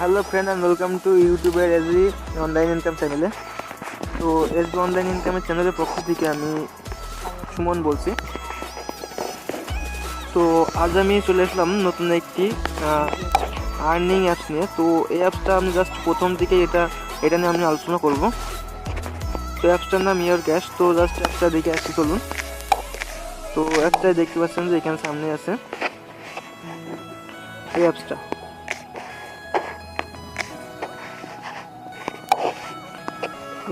Hello friend and welcome to ইউটিউবের SB online income চ্যানেলে। তো এসবি অনলাইন ইনকামের চ্যানেলের পক্ষ থেকে আমি সুমন বলছি। তো আজ আমি চলে আসলাম নতুন একটি আর্নিং অ্যাপস নিয়ে। তো এই অ্যাপসটা আমি জাস্ট প্রথম থেকে এটা নিয়ে আমি আলোচনা করব। তো অ্যাপসটার নাম YourCash। তো জাস্ট অ্যাপসটা দেখে আসছি, চলুন। তো অ্যাপসটাই দেখতে পাচ্ছেন যে এখানে সামনে আছে এই অ্যাপসটা।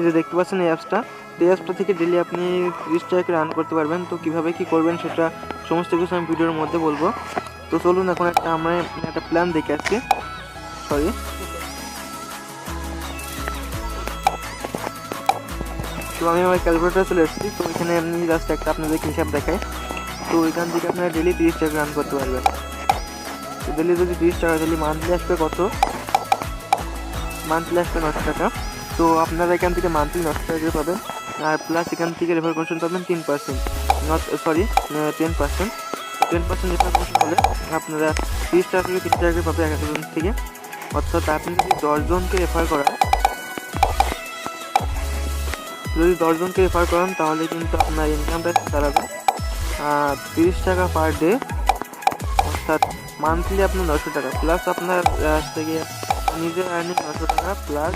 এই যে দেখতে পাচ্ছেন এই অ্যাপসটা থেকে ডেলি আপনি 30 টাকা করে আর্ন করতে পারবেন। তো কীভাবে কী করবেন সেটা সমস্ত কিছু আমি ভিডিওর মধ্যে বলবো। তো চলুন এখন আমরা একটা প্ল্যান দেখে আসছি। তো আমি আমার ক্যালকুলেটার চলে এসেছি। তো এখানে আমি জাস্ট একটা আপনাদেরকে হিসাব দেখাই। তো এখান থেকে আপনারা ডেলি 30 টাকা আর্ন করতে পারবেন। তো ডেলি যদি 30 টাকা, ডেলি মান্থলি আসবে কত? মান্থলি আসবে 900 টাকা। তো আপনারা এখান থেকে মান্থলি 900 টাকা করে পাবেন, আর প্লাস এখান থেকে রেফার কমিশন পাবেন 10%, 10% রেফার কমিশন হলে আপনারা 30 টাকা থেকে 30 টাকা করে পাবেন 1000 জন থেকে। অর্থাৎ আপনি যদি 10 জনকে রেফার করান তাহলে কিন্তু আপনার ইনকামটা দাঁড়াবে 30 টাকা পার ডে, অর্থাৎ মান্থলি আপনার 900 টাকা প্লাস আপনার থেকে নিজের আর্নিং 900 টাকা প্লাস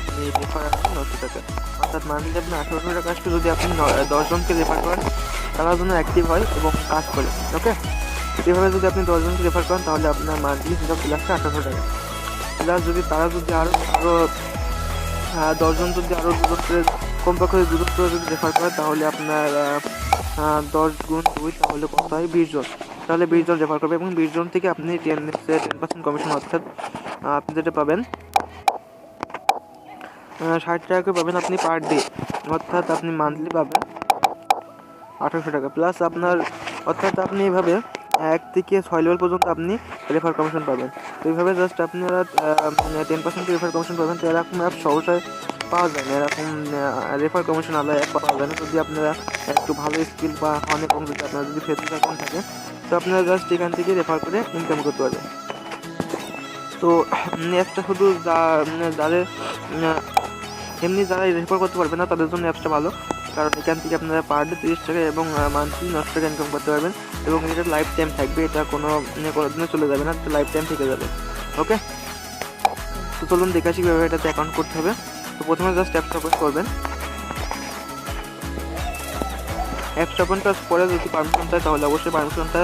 আপনি রেফার আর্নিং 900 টাকা, অর্থাৎ মান্থলি আপনি 1800 টাকা আসবে যদি আপনি 10 জনকে রেফার করেন, তারা যেন অ্যাক্টিভ হয় এবং কাজ করে। ওকে, এভাবে যদি আপনি 10 জনকে রেফার করেন তাহলে আপনার মান্থলি সেটা চলে আসছে 1800 টাকা। প্লাস যদি তারা যদি আরও 10 জন যদি আরও 2 জন করে কমপক্ষে 2 জন করে যদি রেফার করে তাহলে আপনার 10 গুণ 2 তাহলে কত হয়? 20 জন। তাহলে 20 জন রেফার করবে এবং 20 জন থেকে আপনি 10% কমিশন, অর্থাৎ আপনি যেটা পাবেন 60 টাকা করে পাবেন আপনি পার ডে, অর্থাৎ আপনি মান্থলি পাবেন 1800 টাকা প্লাস আপনার, অর্থাৎ আপনি এভাবে 1 থেকে 6 লেভেল পর্যন্ত আপনি রেফার কমিশন পাবেন। তো এইভাবে জাস্ট আপনারা 10% রেফার কমিশন পাবেন। তো এরকম অ্যাপ সহসায় পাওয়া যায় না, এরকম রেফার কমিশন আলাদা অ্যাপ পাওয়া যায় না যদি আপনারা একটু ভালো স্কিল বা অনেক কম যদি আপনারা যদি ফেসবুক অ্যাকাউন্ট থাকে, তো আপনারা জাস্ট এখান থেকে রেফার করে ইনকাম করতে পারবেন। তো অ্যাপসটা শুধু যাদের এমনি যারা রেফার করতে পারবে না তাদের জন্য অ্যাপসটা ভালো, কারণ এখান থেকে আপনারা পার ডে 30 টাকা এবং মান্থলি 900 টাকা ইনকাম করতে পারবেন এবং এটা লাইফ টাইম থাকবে, এটা কোনো দিনে চলে যাবে না, লাইফ টাইম থেকে যাবে। ওকে, তো চলুন দেখে আসি কীভাবে এটাতে অ্যাকাউন্ট করতে হবে। তো প্রথমে জাস্ট অ্যাপসটা ওপেন করবেন। অ্যাপসটা ওপেন করার পরে যদি পারমিশন চাই তাহলে অবশ্যই পারমিশনটা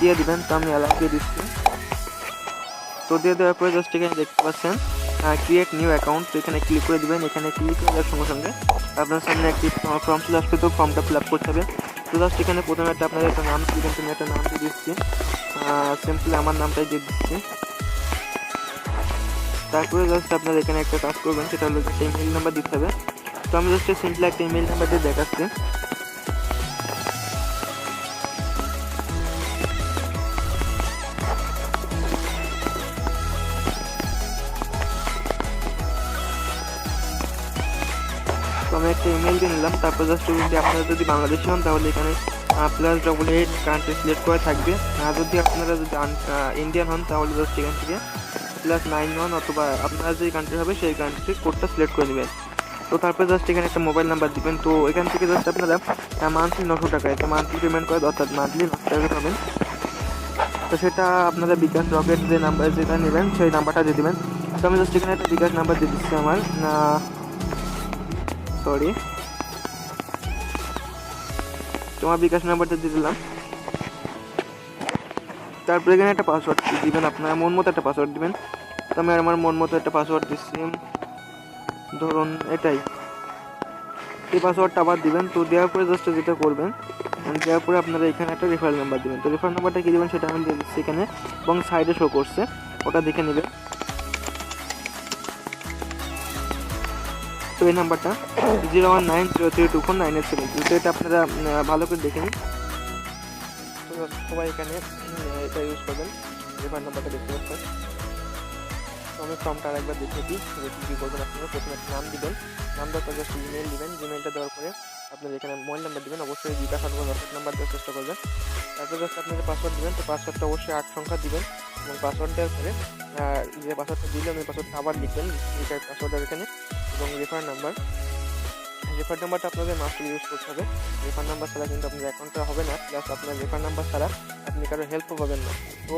দিয়ে দিবেন। তো আমি অ্যালাউ দিয়ে দিচ্ছি। তো দিয়ে দেওয়ার পরে জাস্ট এখানে দেখতে পাচ্ছেন ক্রিয়েট নিউ অ্যাকাউন্ট। তো এখানে ক্লিক করে দেবেন। এখানে ক্লিক করে দেওয়ার সঙ্গে সঙ্গে আপনার সামনে একটি ফর্ম চলে আসবে। তো ফর্মটা ফিল আপ করতে হবে। তো জাস্ট এখানে প্রথমে আপনাদের একটা নাম দিবেন। আমি একটা নাম দিয়ে দিচ্ছি, সিম্পলি আমার নামটাই দিয়ে দিচ্ছি। তারপরে জাস্ট আপনারা এখানে একটা কাজ করবেন, সেটা হলো একটা ইমেল নাম্বার দিতে হবে। তো আমি জাস্ট সিম্পলি একটা ইমেল নাম্বার দিয়ে দেখাচ্ছি। তো আমি একটা ইমেল দিয়ে নিলাম। তারপর জাস্ট যদি আপনারা যদি বাংলাদেশি হন তাহলে এখানে +88 কান্ট্রি সিলেক্ট করে থাকবে, আর যদি আপনারা যদি ইন্ডিয়ান হন তাহলে জাস্ট এখান থেকে +91 অথবা আপনারা যে কান্ট্রি হবে সেই কান্ট্রির কোডটা সিলেক্ট করে নেবেন। তো তারপর জাস্ট এখানে একটা মোবাইল নাম্বার দিবেন। তো এখান থেকে জাস্ট আপনারা মান্থলি 900 টাকা, এটা মান্থলি পেমেন্ট করে, অর্থাৎ মান্থলি 900 টাকা পাবেন। তো সেটা আপনারা বিকাশ রকেট যে নাম্বার যেটা নেবেন সেই নাম্বারটা দিয়ে দেবেন। তো আমি জাস্ট এখানে একটা বিকাশ নাম্বার দিয়ে দিচ্ছি আমার, তোমার বিকাশ নাম্বারটা দিয়ে দিলাম। তারপরে এখানে একটা পাসওয়ার্ড দিবেন, আপনারা মন মতো একটা পাসওয়ার্ড দিবেন। তো আমি আমার মন মতো একটা পাসওয়ার্ড দিচ্ছি, ধরুন এটাই। এই পাসওয়ার্ডটা আবার দিবেন। তো দেওয়ার পরে জাস্ট যেটা করবেন, দেওয়ার পরে আপনারা এখানে একটা রেফারেল নাম্বার দেবেন। তো রেফারেল নাম্বারটা কী দেবেন সেটা আমি দিয়ে দিচ্ছি এখানে, এবং সাইডে শো করছে, ওটা দেখে নেবেন। তো এই নাম্বারটা 0190324987। তো এটা আপনারা ভালো করে দেখে নিন। তো সবাই এখানে এটা ইউজ করবেন, রেফার নাম্বারটা দেখতে পাচ্ছেন। তো আমি ফর্মটা আরেকবার দেখিয়ে দিই কী করবেন। আপনারা প্রথমে একটা নাম দিবেন, নাম দেওয়ার পর জাস্ট ইমেল দিবেন। জিমেলটা দেওয়ার পরে আপনারা এখানে মোবাইল নাম্বার দিবেন, অবশ্যই বিকাশ অথবা রকেট নাম্বার দেওয়ার চেষ্টা করবেন। তারপর জাস্ট আপনাদের পাসওয়ার্ড দিবেন। তো পাসওয়ার্ডটা অবশ্যই 8 সংখ্যা দিবেন, এবং পাসওয়ার্ড দেওয়ার পরে যে পাসওয়ার্ডটা দিলেন ওই পাসওয়ার্ডটা আবার লিখবেন, পাসওয়ার্ডের এখানে, এবং রেফার নাম্বারটা আপনাদের মাস্ট ইউজ করতে হবে। রেফার নাম্বার ছাড়া কিন্তু আপনার অ্যাকাউন্টটা হবে না, প্লাস আপনার রেফার নাম্বার ছাড়া আপনি কারো হেল্পও পাবেন না। তো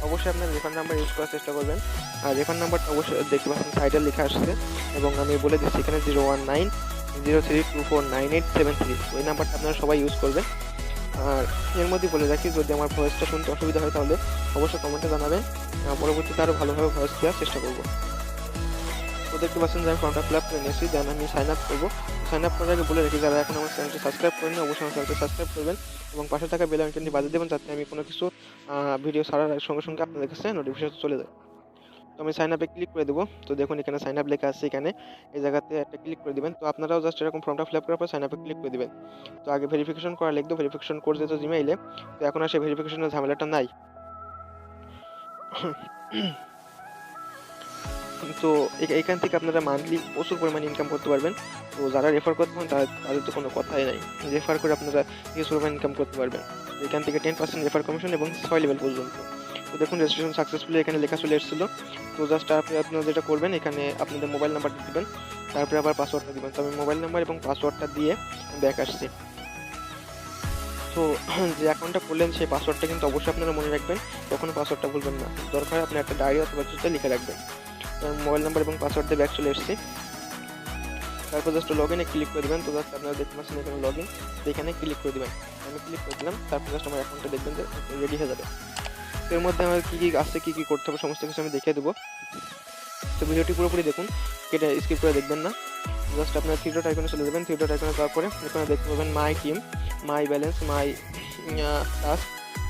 অবশ্যই আপনার রেফার নাম্বার ইউজ করার চেষ্টা করবেন। আর রেফার নাম্বারটা অবশ্যই দেখতে পাচ্ছেন সাইডে লেখা আসছে, এবং আমি বলে দিচ্ছি এখানে 01903249873, ওই নাম্বারটা আপনারা সবাই ইউজ করবেন। আর এর মধ্যে বলে রাখি, যদি আমার ভয়েসটা শুনতে অসুবিধা হয় তাহলে অবশ্যই কমেন্টে জানাবেন, পরবর্তীতে আরও ভালোভাবে ভয়েস দেওয়ার চেষ্টা করবো। তো দেখতে পাচ্ছেন যে আমি ফর্মটা ফিল আপ করে নিয়েছি, দেন আমি সাইন আপ করবো। সাইন আপ করার আগে বলে রাখি, যারা এখন আমার চ্যানেলটি সাবস্ক্রাইব করেনি অবশ্যই আমার চ্যানেলটি সাবস্ক্রাইব করবেন এবং পাশে থাকা বেল আইকনটি বাজিয়ে দেবেন, যাতে আমি কোনো কিছু ভিডিও ছাড়ার সঙ্গে সঙ্গে আপনাদের কাছে নোটিফিকেশন চলে যায়। তো আমি সাইন আপে ক্লিক করে দেবো। তো দেখুন এখানে সাইন আপ লেখা আছে, এখানে এই জায়গাতে একটা ক্লিক করে দেবেন। তো আপনারাও জাস্ট এরকম ফর্মটা ফিল আপ করার পর সাইন আপে ক্লিক করে দেবেন। তো আগে ভেরিফিকেশন করা লিখবো, ভেরিফিকেশন করে যেত জিমেইলে, তো এখন আর সেই ভেরিফিকেশনের ঝামেলাটা নাই। তো এখান থেকে আপনারা মান্থলি প্রচুর পরিমাণে ইনকাম করতে পারবেন। তো যারা রেফার করতে পারেন তাদের তো কোনো কথাই নাই, রেফার করে আপনারা প্রচুর পরিমাণে ইনকাম করতে পারবেন। এখান থেকে 10% রেফার কমিশন এবং 6 লেভেল পর্যন্ত। তো দেখুন রেজিস্ট্রেশন সাকসেসফুলি এখানে লেখা চলে এসেছিলো। তো জাস্ট আপনারা যেটা করবেন, এখানে আপনাদের মোবাইল নাম্বারটা দিবেন, তারপরে আবার পাসওয়ার্ডটা দিবেন। তো আমি মোবাইল নাম্বার এবং পাসওয়ার্ডটা দিয়ে ব্যাক আসছি। তো যে অ্যাকাউন্টটা করলেন সেই পাসওয়ার্ডটা কিন্তু অবশ্যই আপনারা মনে রাখবেন, কখনো পাসওয়ার্ডটা ভুলবেন না। দরকার আপনি একটা ডায়েরি অথবা চিঠিতে লিখে রাখবেন। মোবাইল নাম্বার এবং পাসওয়ার্ড দিয়ে ব্যাক চলে এসেছি। তারপর জাস্ট লগ ইনে ক্লিক করে দেবেন। তো জাস্ট আপনারা দেখতে পাচ্ছেন এখানে লগ ইন, এখানে ক্লিক করে দেবেন। আমি ক্লিক করে দিলাম, তারপর জাস্ট আমার অ্যাকাউন্টটা দেখবেন যে রেডি হয়ে যাবে। তো এর মধ্যে আমার কী কী আসছে, কী কী করতে হবে সমস্ত কিছু আমি দেখিয়ে দেবো। তো ভিডিওটি পুরোপুরি দেখুন, কেটে স্কিপ করে দেখবেন না। জাস্ট আপনার 3 ডট আইকনে চলে যাবেন। 3 ডট আইকনে যাওয়ার পরে এখানে দেখতে পাবেন my team, my balance, my task,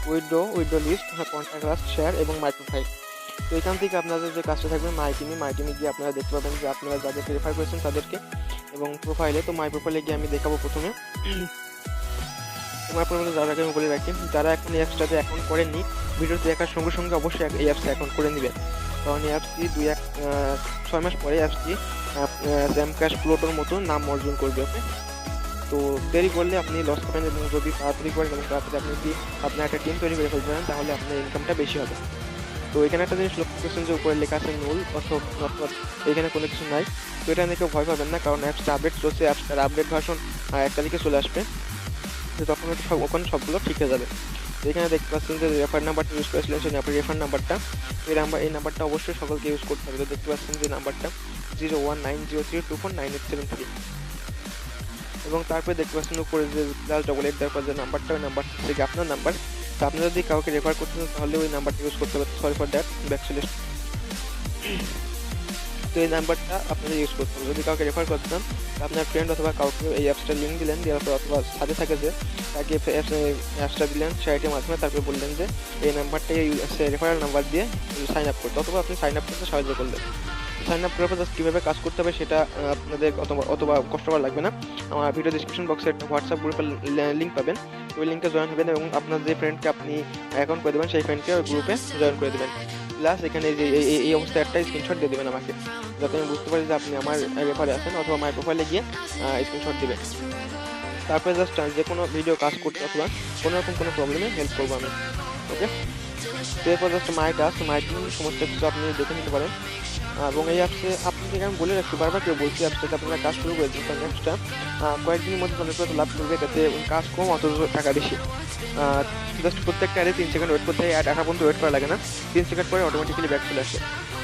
withdraw list, contact list, share এবং মাই প্রোফাইল। তো এখান থেকে আপনাদের যে কাজটা থাকবে মাই টিমে গিয়ে আপনারা দেখতে পাবেন যে আপনারা যাদেরকে রেফার করেছেন তাদেরকে, এবং প্রোফাইলে। তো মাই প্রোফাইলে গিয়ে আমি দেখাবো প্রথমে। তোমার পরিমাণে যারা আগে আমি বলে রাখি, যারা এখন এই অ্যাপসটাতে অ্যাকাউন্ট করেননি, ভিডিওটি দেখার সঙ্গে সঙ্গে অবশ্যই এই অ্যাপসে অ্যাকাউন্ট করে নেবেন, কারণ এই অ্যাপসটি 6 মাস পরে অ্যাপসটি YourCash প্লুটোর মতো নাম অর্জন করবে। ওকে, তো দেরি করলে আপনি লস খাবেন, এবং যদি তাড়াতাড়ি করেন এবং তাড়াতাড়ি আপনি যদি আপনার একটা টিম তৈরি করে ফেলতে পারেন তাহলে আপনার ইনকামটা বেশি হবে। তো এখানে একটা জিনিস লক্ষ্য করছেন যে উপরে লেখা আছে নুল অথবা এখানে কোনো কিছু নাই। তো এটা নিয়ে কেউ ভয় পাবেন না, কারণ অ্যাপসটা আপডেট চলছে, অ্যাপসটার আপডেট ভার্সন 1 তারিখে চলে আসবে। তো তখন ওখানে সবগুলো ঠিক হয়ে যাবে। তো এখানে দেখতে পাচ্ছেন যে রেফার নাম্বারটা ইউজ করেছিলেন, সেই রেফার নাম্বারটা, এই নাম্বারটা অবশ্যই সকলকে ইউজ করতে হবে। তো দেখতে পাচ্ছেন যে নাম্বারটা 01903249873, এবং তারপরে দেখতে পাচ্ছেন উপরে যে +88 দেওয়ার যে নাম্বারটা, ওই নাম্বারটা থেকে আপনার নাম্বার। তো আপনারা যদি কাউকে রেফার করতে চান তাহলে ওই নাম্বারটা ইউজ করতে হবে। সরি ফর দ্যাট, ব্যাক চলে। তো এই নাম্বারটা আপনারা ইউজ করতে হবে। যদি কাউকে রেফার করতে চান, আপনার ফ্রেন্ড অথবা কাউকে এই অ্যাপসটার লিঙ্ক দিলেন, দেওয়ার পর অথবা সাথে থাকে যে তাকে অ্যাপসটা দিলেন সাইটের মাধ্যমে, তারপরে বললেন যে এই নাম্বারটা রেফারেল নাম্বার দিয়ে সাইন আপ করতে, অথবা আপনি সাইন আপ করতে সাহায্য করলেন। সাইন আপ করার পর জাস্ট কীভাবে কাজ করতে হবে সেটা আপনাদের অথবা কষ্ট করা লাগবে না। আমার ভিডিও ডিসক্রিপশন বক্সে একটা হোয়াটসঅ্যাপ গ্রুপের লিঙ্ক পাবেন, ওই লিঙ্কে জয়েন হবেন এবং আপনার যে ফ্রেন্ডকে আপনি অ্যাকাউন্ট করে দেবেন সেই ফ্রেন্ডকে ওই গ্রুপে জয়েন করে দেবেন। প্লাস এখানে যে এই অবস্থায় একটা স্ক্রিনশট দিয়ে দেবেন আমাকে, যাতে আমি বুঝতে পারি যে আপনি আমার রেফারে আছেন, অথবা মাই প্রোফাইলে গিয়ে স্ক্রিনশট দেবেন। তারপরে জাস্ট যে কোনো ভিডিও কাজ করতে অথবা কোনো রকম কোনো প্রবলেমে হেল্প করবো আমি। ওকে, তো এরপর just my task, my team সমস্ত কিছু আপনি দেখে নিতে পারেন। এবং এই অ্যাপসে আপনাকে আমি বলে রাখছি, বারবার কেউ বলছি অ্যাপসটাতে আপনারা কাজ শুরু করেছেন, কারণ অ্যাপসটা কয়েকদিনের মধ্যে 50% লাভ করবে, তাতে কাজ কম অথচ টাকা বেশি। জাস্ট প্রত্যেকটা অ্যাডে 3 সেকেন্ড ওয়েট করতে হয়, টাকা পর্যন্ত ওয়েট করা লাগে না, 3 সেকেন্ড পরে অটোমেটিক্যালি ব্যাক চলে আসে।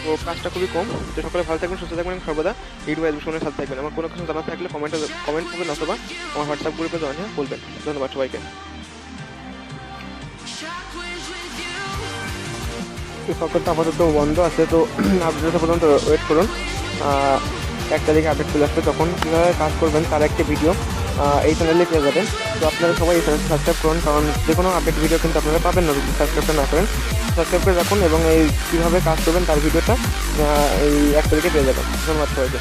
তো কাজটা খুবই কম। তো সকলে ভালো থাকবেন, সুস্থ থাকবেন, সর্বদা ইউটিউব এডুকেশনের সাথে থাকবেন। আমার কোনো কিছু জানার থাকলে কমেন্ট করবেন অথবা আমার হোয়াটসঅ্যাপ গ্রুপে জয়েন হয়ে বলবেন। ধন্যবাদ সবাইকে। সকলটা আপাতত বন্ধ আছে, তো আপডেট পর্যন্ত ওয়েট করুন। 1 তারিখে আপডেট চলে আসবে, তখন কীভাবে কাজ করবেন তার একটি ভিডিও এই চ্যানেলে পেয়ে যাবেন। তো আপনারা সবাই এই চ্যানেলটি সাবস্ক্রাইব করুন, কারণ যে কোনো আপডেট ভিডিও কিন্তু আপনারা পাবেন না যদি সাবস্ক্রাইব না করেন। সাবস্ক্রাইব করে রাখুন এবং এই কীভাবে কাজ করবেন তার ভিডিওটা এই 1 তারিখে পেয়ে যাবেন। ধন্যবাদ সবাইকে।